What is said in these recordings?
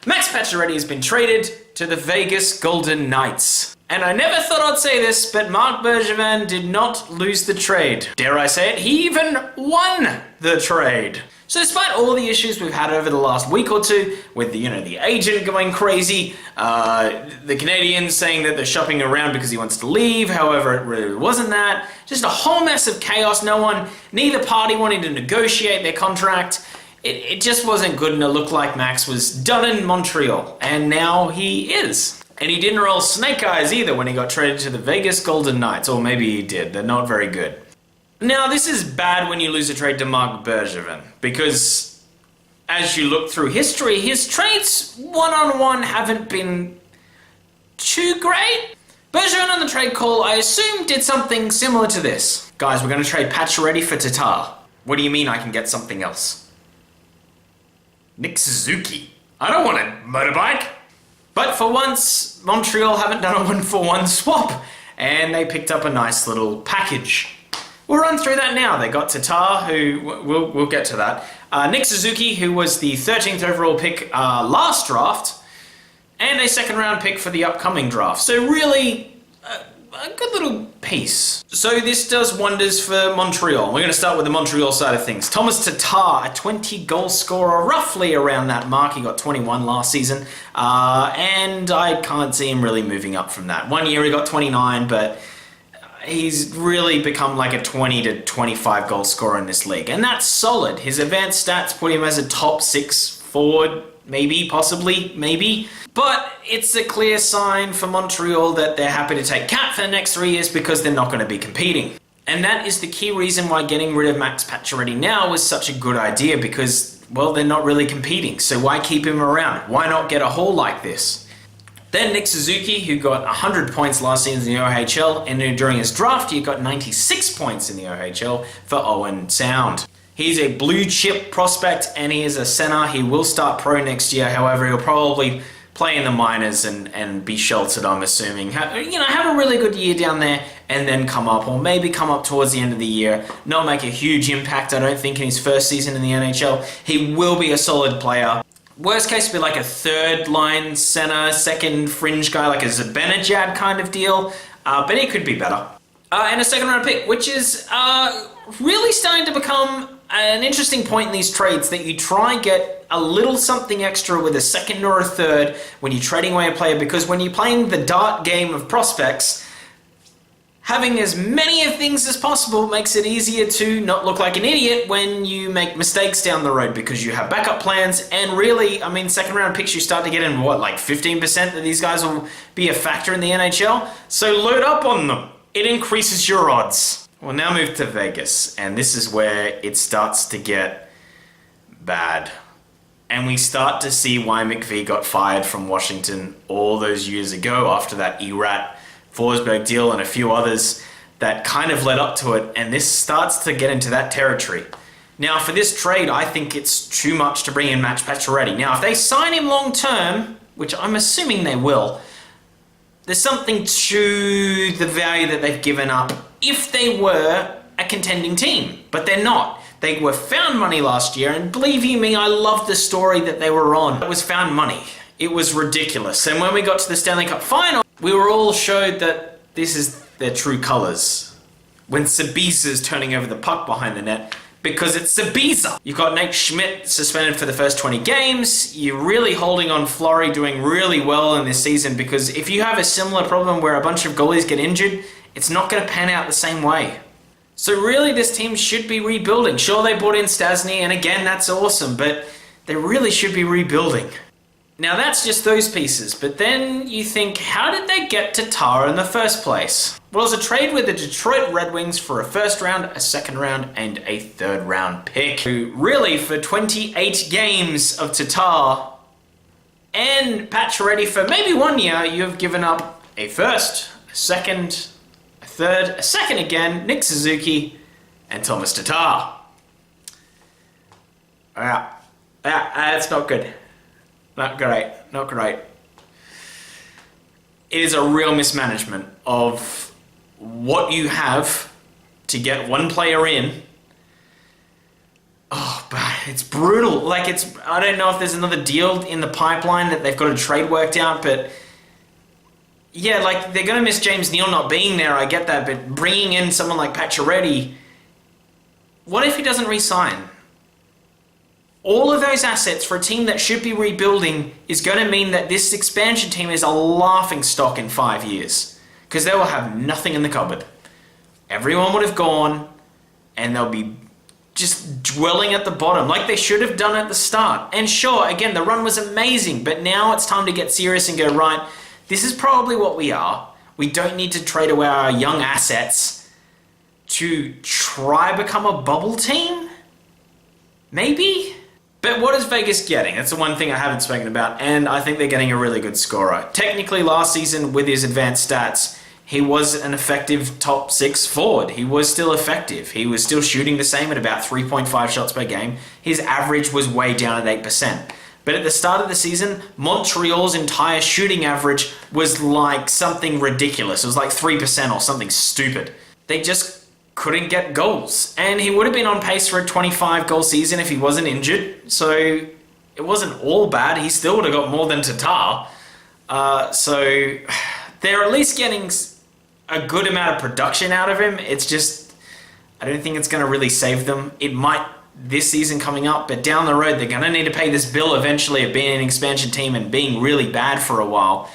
Max Pacioretty has been traded to the Vegas Golden Knights. And I never thought I'd say this, but Marc Bergevin did not lose the trade. Dare I say it, he even won the trade. So despite all the issues we've had over the last week or two, with the agent going crazy, the Canadians saying that they're shopping around because he wants to leave, however it really wasn't that, just a whole mess of chaos, neither party wanting to negotiate their contract, it just wasn't good, and it looked like Max was done in Montreal, and now he is. And he didn't roll snake eyes either when he got traded to the Vegas Golden Knights, or maybe he did, they're not very good. Now, this is bad when you lose a trade to Marc Bergevin, because as you look through history, his trades one-on-one haven't been too great. Bergevin on the trade call, I assume, did something similar to this. Guys, we're going to trade Pacioretty for Tatar. What do you mean I can get something else? Nick Suzuki. I don't want a motorbike. But for once, Montreal haven't done a one-for-one swap, and they picked up a nice little package. We'll run through that now. They got Tatar, who, we'll get to that. Nick Suzuki, who was the 13th overall pick last draft, and a second round pick for the upcoming draft. So really, a good little piece. So this does wonders for Montreal. We're going to start with the Montreal side of things. Thomas Tatar, a 20 goal scorer, roughly around that mark. He got 21 last season, and I can't see him really moving up from that. 1 year he got 29, but he's really become like a 20 to 25 goal scorer in this league, and that's solid. His advanced stats put him as a top 6 forward, maybe. But it's a clear sign for Montreal that they're happy to take Cat for the next 3 years because they're not going to be competing. And that is the key reason why getting rid of Max Pacioretty now was such a good idea, because, well, they're not really competing. So why keep him around? Why not get a haul like this? Then Nick Suzuki, who got 100 points last season in the OHL, and during his draft he got 96 points in the OHL for Owen Sound. He's a blue chip prospect, and he is a center. He will start pro next year, however he'll probably play in the minors and be sheltered, I'm assuming. Have a really good year down there and then come up, or maybe come up towards the end of the year. Not make a huge impact, I don't think, in his first season in the NHL. He will be a solid player. Worst case would be like a third line center, second fringe guy, like a Zibanejad kind of deal, but he could be better. And a second round pick, which is really starting to become an interesting point in these trades, that you try and get a little something extra with a second or a third when you're trading away a player, because when you're playing the dart game of prospects, having as many of things as possible makes it easier to not look like an idiot when you make mistakes down the road, because you have backup plans. And really, I mean, second round picks you start to get in, like 15% that these guys will be a factor in the NHL. So load up on them. It increases your odds. We'll now move to Vegas, and this is where it starts to get bad. And we start to see why McPhee got fired from Washington all those years ago after that Erat Forsberg deal and a few others that kind of led up to it, and this starts to get into that territory. Now, for this trade, I think it's too much to bring in Max Pacioretty. Now, if they sign him long term, which I'm assuming they will, there's something to the value that they've given up if they were a contending team, but they're not. They were found money last year, and believe you me, I love the story that they were on. It was found money. It was ridiculous. And when we got to the Stanley Cup final, we were all showed that this is their true colors. When Sabiza's turning over the puck behind the net, because it's Sabiza. You've got Nate Schmidt suspended for the first 20 games. You're really holding on Fleury doing really well in this season, because if you have a similar problem where a bunch of goalies get injured, it's not going to pan out the same way. So really, this team should be rebuilding. Sure, they brought in Stasny, and again, that's awesome, but they really should be rebuilding. Now, that's just those pieces, but then you think, how did they get Tatar in the first place? Well, it was a trade with the Detroit Red Wings for a first round, a second round, and a third round pick. Really, for 28 games of Tatar and Pacioretty for maybe 1 year, you have given up a first, a second, a third, a second again, Nick Suzuki, and Thomas Tatar. That's not good. Not great. It is a real mismanagement of what you have to get one player in. Oh, but It's brutal. Like, I don't know if there's another deal in the pipeline that they've got a trade worked out, but yeah, like, they're going to miss James Neal not being there, I get that, but bringing in someone like Pacioretty, what if he doesn't re-sign? All of those assets for a team that should be rebuilding is going to mean that this expansion team is a laughing stock in 5 years, because they will have nothing in the cupboard. Everyone would have gone, and they'll be just dwelling at the bottom, like they should have done at the start. And sure, again, the run was amazing, but now it's time to get serious and go, right, this is probably what we are. We don't need to trade away our young assets to try become a bubble team? Maybe? But what is Vegas getting? That's the one thing I haven't spoken about, and I think they're getting a really good scorer. Technically, last season, with his advanced stats, he was an effective top 6 forward. He was still effective. He was still shooting the same at about 3.5 shots per game. His average was way down at 8%. But at the start of the season, Montreal's entire shooting average was like something ridiculous. It was like 3% or something stupid. They just couldn't get goals. And he would have been on pace for a 25-goal season if he wasn't injured. So it wasn't all bad. He still would have got more than Tatar. So they're at least getting a good amount of production out of him. It's just, I don't think it's going to really save them. It might this season coming up, but down the road, they're going to need to pay this bill eventually of being an expansion team and being really bad for a while.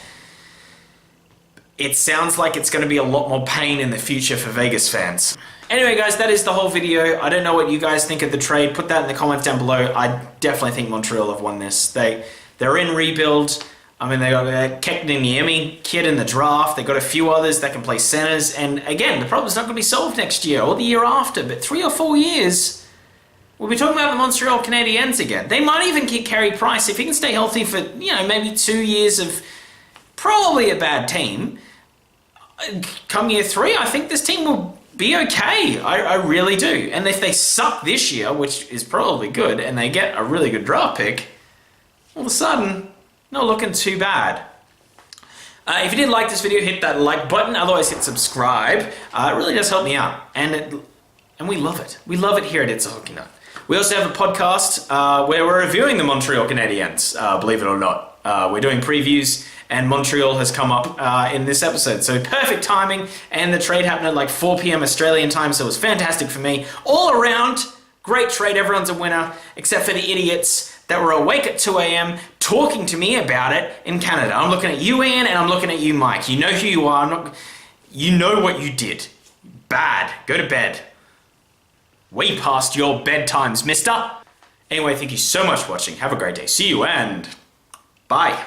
It sounds like it's going to be a lot more pain in the future for Vegas fans. Anyway, guys, that is the whole video. I don't know what you guys think of the trade. Put that in the comments down below. I definitely think Montreal have won this. They're in rebuild. I mean, they got a Kekniemi kid in the draft. They got a few others that can play centers. And again, the problem's not going to be solved next year or the year after, but 3 or 4 years, we'll be talking about the Montreal Canadiens again. They might even keep Carey Price if he can stay healthy for, maybe 2 years of probably a bad team. Come year 3, I think this team will be okay. I really do. And if they suck this year, which is probably good, and they get a really good draft pick, all of a sudden, not looking too bad. If you did like this video, hit that like button. Otherwise, hit subscribe. It really does help me out. And we love it. We love it here at It's a Hockey Nut. We also have a podcast where we're reviewing the Montreal Canadiens, believe it or not. We're doing previews, and Montreal has come up in this episode. So perfect timing, and the trade happened at like 4 p.m. Australian time, so it was fantastic for me. All around, great trade. Everyone's a winner, except for the idiots that were awake at 2 a.m. talking to me about it in Canada. I'm looking at you, Ian, and I'm looking at you, Mike. You know who you are. You know what you did. Bad. Go to bed. Way past your bedtimes, mister. Anyway, thank you so much for watching. Have a great day. See you, and bye.